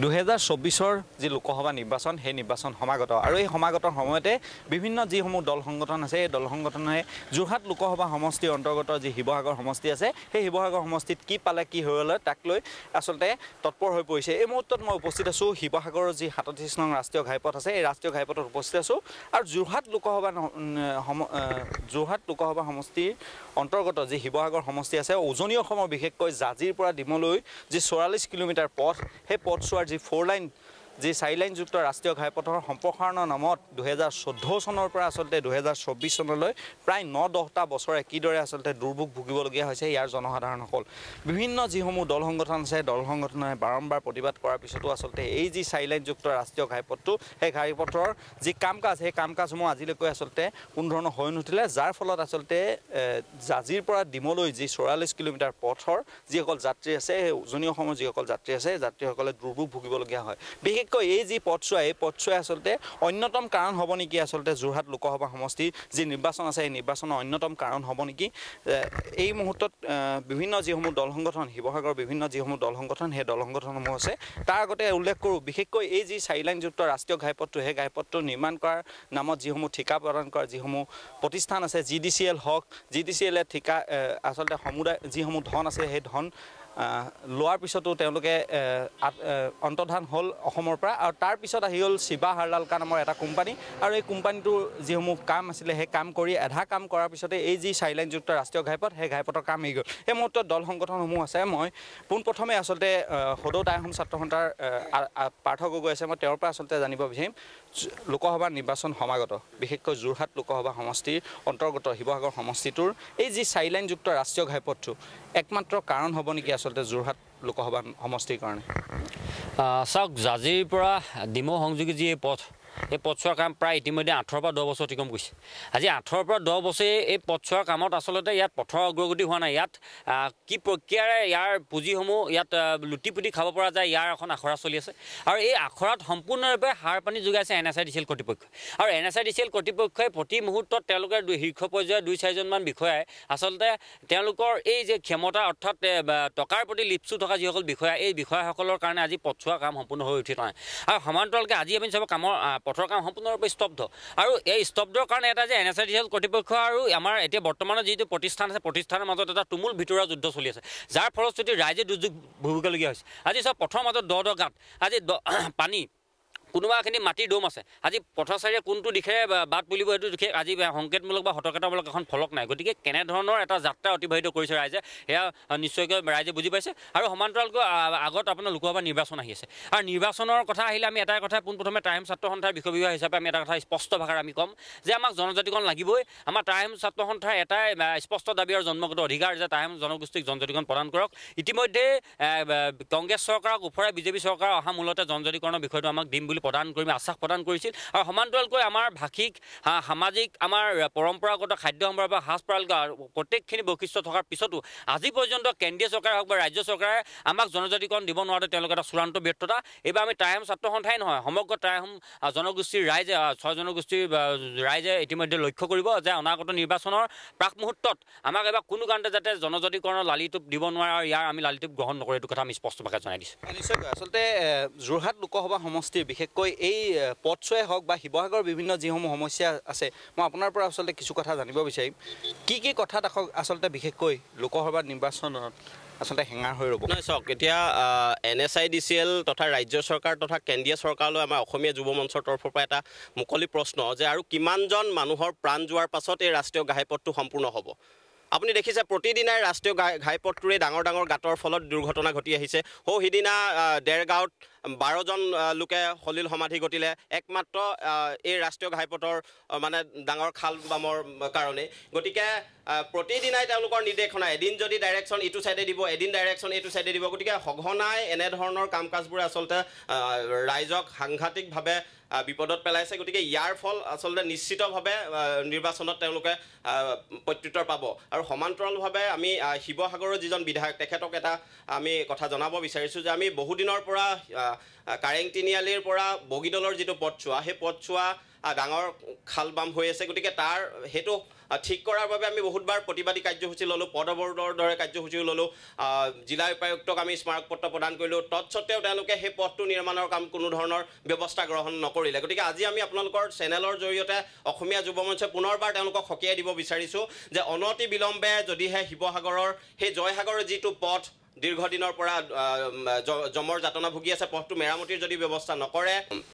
2024 যি লোকসভা নিৰ্বাচন সেই নিৰ্বাচন সমাগত আৰু এই সমাগতৰ সময়তে বিভিন্ন যিসমূহ দল সংগঠন আছে এই দল সংগঠনে যোৰহাট লোকসভা সমষ্টিৰ অন্তৰ্গত যি শিৱসাগৰ সমষ্টি আছে সেই শিৱসাগৰ সমষ্টিত কি পালে কি হ'ল তাক লৈ আচলতে তৎপৰ হৈ পৰিছে। এই মুহূৰ্তত মই উপস্থিত আছো শিৱসাগৰৰ যি 37 নং ৰাষ্ট্ৰীয় ঘাইপথ আছে এই ৰাষ্ট্ৰীয় ঘাইপথত উপস্থিত আছো আৰু যোৰহাট লোকসভা সমষ্টিৰ অন্তৰ্গত যি শিৱসাগৰ সমষ্টি আছে উজনি অসমৰ বিশেষকৈ জাজিৰ পৰা ডিমলৈ যি 44 কিলোমিটাৰ পথ সেই পথছোৱাৰ যি 4 লাইন যি 4 লাইনযুক্ত ৰাষ্ট্ৰীয় ঘাইপথৰ সম্প্ৰসাৰণৰ নামত 2014 চনৰ পৰা আচলতে 2024 চনলৈ প্ৰায় 9-10টা বছৰে কিদৰে আচলতে দুৰ্ভোগ ভুগিবলগীয়া হৈছে ইয়াৰ জনসাধাৰণসকল বিভিন্ন যিসমূহ দল সংগঠন আছে দল সংগঠনে বাৰম্বাৰ প্ৰতিবাদ কৰাৰ পিছতো আচলতে এই যি 4 লাইনযুক্ত ৰাষ্ট্ৰীয় ঘাইপথটো সেই ঘাইপথৰ যি কামকাজ সেই কামকাজসমূহ আজিলৈকে আচলতে কোনো ধৰণৰ হৈ নুঠিলে যাৰ ফলত আচলতে জাজিৰ পৰা ডিমলৈ যি 44 কিলোমিটাৰ পথৰ যিসকল যাত্ৰী আছে সেই উজনি অসমৰ যিসকল যাত্ৰী আছে যাত্ৰীসকলে দুৰ্ভোগ ভুগিবলগীয়া হয়। এই যি পথছোৱা আচলতে অন্যতম কাৰণ হ'ব নেকি আচলতে যোৰহাট লোকসভা সমষ্টি যি নিৰ্বাচন আছে এই নিৰ্বাচনৰ অন্যতম কাৰণ হ'ব নেকি এই মুহূৰ্তত বিভিন্ন যিসমূহ দল সংগঠন শিৱসাগৰৰ বিভিন্ন যিসমূহ দল সংগঠন সেই দল সংগঠনসমূহ আছে তাৰ আগতে উল্লেখ কৰোঁ বিশেষকৈ এই যি 4 লাইনযুক্ত ৰাষ্ট্ৰীয় ঘাইপথটো সেই ঘাইপথটো নিৰ্মাণ কৰাৰ নামত যিসমূহ ঠিকা প্ৰদান কৰা যিসমূহ প্ৰতিষ্ঠান আছে GDCL হওক GDCLে ঠিকা আচলতে সমুদায় যিসমূহ ধন আছে সেই ধন লোৱাৰ পিছতো তেওঁলোকে অন্তৰ্ধান হ'ল অসমৰ পৰা আৰু তাৰ পিছত আহি হ'ল শিৱা হাৰলালকা নামৰ এটা কোম্পানী আৰু এই কোম্পানীটোৰ যিসমূহ কাম আছিলে সেই কাম কৰি আধা কাম কৰাৰ পিছতে এই যি 4 লাইনযুক্ত ৰাষ্ট্ৰীয় ঘাইপথ সেই ঘাইপথৰ কাম এৰি গ'ল। এই মুহূৰ্তত দল সংগঠনসমূহ আছে মই পোনপ্ৰথমে আচলতে সদৌ তাই আহোম ছাত্ৰ সন্থাৰ পাৰ্থ গগৈ আছে মই তেওঁৰ পৰা আচলতে জানিব বিচাৰিম লোকসভা নিৰ্বাচন সমাগত বিশেষকৈ যোৰহাট লোকসভা সমষ্টিৰ অন্তৰ্গত শিৱসাগৰ সমষ্টিটোৰ এই যি 4 লাইনযুক্ত ৰাষ্ট্ৰীয় ঘাইপথটো একমাত্ৰ কাৰণ হ'ব নেকি আচলতে যোৰহাট লোকসভা সমষ্টিৰ কাৰণে? চাওক জাজিৰ পৰা ডিমৌ সংযোগী যি পথ এই পথছোৱাৰ কাম প্ৰায় ইতিমধ্যে 8 পৰা 10 বছৰ অতিক্ৰম কৰিছে। আজি 8 পৰা 10 বছৰে এই পথছোৱাৰ কামত আচলতে ইয়াত পথৰ অগ্ৰগতি হোৱা নাই। ইয়াত কি প্ৰক্ৰিয়াৰে ইয়াৰ পুঁজিসমূহ ইয়াত লুটি পুটি খাব পৰা যায় ইয়াৰ এখন আখৰা চলি আছে আৰু এই আখৰাত সম্পূৰ্ণৰূপে সাৰ পানী যোগাইছে NSIDCL কৰ্তৃপক্ষ আৰু NSIDCL কৰ্তৃপক্ষই প্ৰতি মুহূৰ্তত তেওঁলোকে শীৰ্ষ পৰ্যায়ৰ 2-4জনমান বিষয়াই আচলতে তেওঁলোকৰ এই যে ক্ষমতা অৰ্থাৎ টকাৰ প্ৰতি লিপ্সু থকা যিসকল বিষয়া এই বিষয়াসকলৰ কাৰণে আজি পথছোৱা কাম সম্পূৰ্ণ হৈ উঠি নাই আৰু সমান্তৰালকৈ আজি আমি চাব কামৰ পথৰ কাম সম্পূৰ্ণৰূপে স্তব্ধ আৰু এই স্তব্ধৰ কাৰণে এটা যে NSIDCL কৰ্তৃপক্ষ আৰু আমাৰ এতিয়া বৰ্তমানৰ যিটো প্ৰতিষ্ঠান আছে প্ৰতিষ্ঠানৰ মাজত এটা তুমুল ভিতৰুৱা যুদ্ধ চলি আছে যাৰ ফলশ্ৰুতি ৰাইজে দুৰ্যোগ ভুগিবলগীয়া হৈছে। আজি চব পথৰ মাজত দ গাঁত আজি পানী কোনোবাখিনি মাটিৰ দম আছে আজি পথচাৰীয়ে কোনটো দিশেৰে বাট বুলিব সেইটো দিশে আজি সংকেতমূলক বা সতৰ্কতামূলক এখন ফলক নাই। গতিকে কেনেধৰণৰ এটা যাত্ৰা অতিবাহিত কৰিছে ৰাইজে সেয়া নিশ্চয়কৈ ৰাইজে বুজি পাইছে আৰু সমান্তৰালকৈ আগত আপোনাৰ লোকসভা নিৰ্বাচন আহি আছে আৰু নিৰ্বাচনৰ কথা আহিলে আমি এটাই কথা পোনপ্ৰথমে টাইম ছাত্ৰ সন্থাৰ বিষয় বিভাগ হিচাপে আমি এটা কথা স্পষ্ট ভাষাৰে আমি ক'ম যে আমাক জনজাতিকৰণ লাগিবই। আমাৰ টাইম ছাত্ৰ সন্থাৰ এটাই স্পষ্ট দাবী আৰু জন্মগত অধিকাৰ যে টাইম জনগোষ্ঠীক জনজাতিকৰণ প্ৰদান কৰক। ইতিমধ্যে কংগ্ৰেছ চৰকাৰক ওফৰাই বিজেপি চৰকাৰ অহা মূলতে জনজাতিকৰণৰ বিষয়টো আমাক দিম বুলি প্ৰদান কৰি আশ্বাস প্ৰদান কৰিছিল আৰু সমান্তৰালকৈ আমাৰ ভাষিক সামাজিক আমাৰ পৰম্পৰাগত খাদ্য সম্ভাৰ বা সাজ পাৰ প্ৰত্যেকখিনি বৈশিষ্ট্য থকাৰ পিছতো আজি পৰ্যন্ত কেন্দ্ৰীয় চৰকাৰে হওক বা ৰাজ্য চৰকাৰে আমাক জনজাতিকৰণ দিব নোৱাৰোঁতে তেওঁলোকে এটা চূড়ান্ত ব্যৰ্থতা। এইবাৰ আমি টাইম ছাত্ৰ সন্থাই নহয় সমগ্ৰ টাইম জনগোষ্ঠীৰ ৰাইজে 6 জনগোষ্ঠীৰ ৰাইজে ইতিমধ্যে লক্ষ্য কৰিব যে অনাগত নিৰ্বাচনৰ প্ৰাক মুহূৰ্তত আমাক এবাৰ কোনো কাৰণতে যাতে জনজাতিকৰণৰ লালিটোপ দিব নোৱাৰে আৰু ইয়াৰ আমি লালিটোপ গ্ৰহণ নকৰোঁ এইটো কথা আমি স্পষ্টভাৱে জনাই দিছোঁ। নিশ্চয়কৈ আচলতে যোৰহাট লোকসভা সমষ্টিৰ বিশেষকৈ এই পথছোৱাই হওক বা শিৱসাগৰৰ বিভিন্ন যিসমূহ সমস্যা আছে মই আপোনাৰ পৰা আচলতে কিছু কথা জানিব বিচাৰিম কি কথাত আচলতে বিশেষকৈ লোকসভা নিৰ্বাচনত আচলতে হেঙাৰ হৈ ৰ'ব? নহয় চাওক এতিয়া NSIDCL তথা ৰাজ্য চৰকাৰ তথা কেন্দ্ৰীয় চৰকাৰলৈ আমাৰ অসমীয়া যুৱ মঞ্চৰ তৰফৰ পৰা এটা মুকলি প্ৰশ্ন যে আৰু কিমানজন মানুহৰ প্ৰাণ যোৱাৰ পাছত এই ৰাষ্ট্ৰীয় ঘাইপথটো সম্পূৰ্ণ হ'ব? আপুনি দেখিছে প্ৰতিদিনাই ৰাষ্ট্ৰীয় ঘাইপথটোৰে ডাঙৰ ডাঙৰ গাঁতৰ ফলত দুৰ্ঘটনা ঘটি আহিছে। সিদিনা দেৰগাঁৱত 12জন লোকে সলিল সমাধি ঘটিলে একমাত্ৰ এই ৰাষ্ট্ৰীয় ঘাইপথৰ মানে ডাঙৰ খাল বামৰ কাৰণে। গতিকে প্ৰতিদিনাই তেওঁলোকৰ নিৰ্দেশনা এদিন যদি ডাইৰেকশ্যন ইটো ছাইডে দিব এদিন ডাইৰেকশ্যন এইটো ছাইডে দিব। গতিকে সঘনাই এনেধৰণৰ কাম কাজবোৰে আচলতে ৰাইজক সাংঘাতিকভাৱে বিপদত পেলাইছে। গতিকে ইয়াৰ ফল আচলতে নিশ্চিতভাৱে নিৰ্বাচনত তেওঁলোকে প্ৰত্যুত্তৰ পাব আৰু সমান্তৰালভাৱে আমি শিৱসাগৰৰ যিজন বিধায়ক তেখেতক এটা আমি কথা জনাব বিচাৰিছোঁ যে আমি বহুদিনৰ পৰা কাৰেং তিনিআলিৰ পৰা বগীদলৰ যিটো পথছোৱা সেই পথছোৱা ডাঙৰ খাল বাম হৈ আছে গতিকে তাৰ সেইটো ঠিক কৰাৰ বাবে আমি বহুতবাৰ প্ৰতিবাদী কাৰ্যসূচী ল'লোঁ পদ অৱৰোধৰ দৰে কাৰ্যসূচীও ল'লোঁ জিলা উপায়ুক্তক আমি স্মাৰকপত্ৰ প্ৰদান কৰিলোঁ তৎসত্ত্বেও তেওঁলোকে সেই পথটো নিৰ্মাণৰ কাম কোনো ধৰণৰ ব্যৱস্থা গ্ৰহণ নকৰিলে গতিকে আজি আমি আপোনালোকৰ চেনেলৰ জৰিয়তে অসমীয়া যুৱ মঞ্চই পুনৰবাৰ তেওঁলোকক সকীয়াই দিব বিচাৰিছোঁ যে অনতি বিলম্বে যদিহে শিৱসাগৰৰ সেই জয়সাগৰৰ যিটো পথ দীৰ্ঘদিনৰ পৰা জমৰ যাতনা ভুগি আছে পথটো মেৰামতিৰ যদি ব্যৱস্থা নকৰে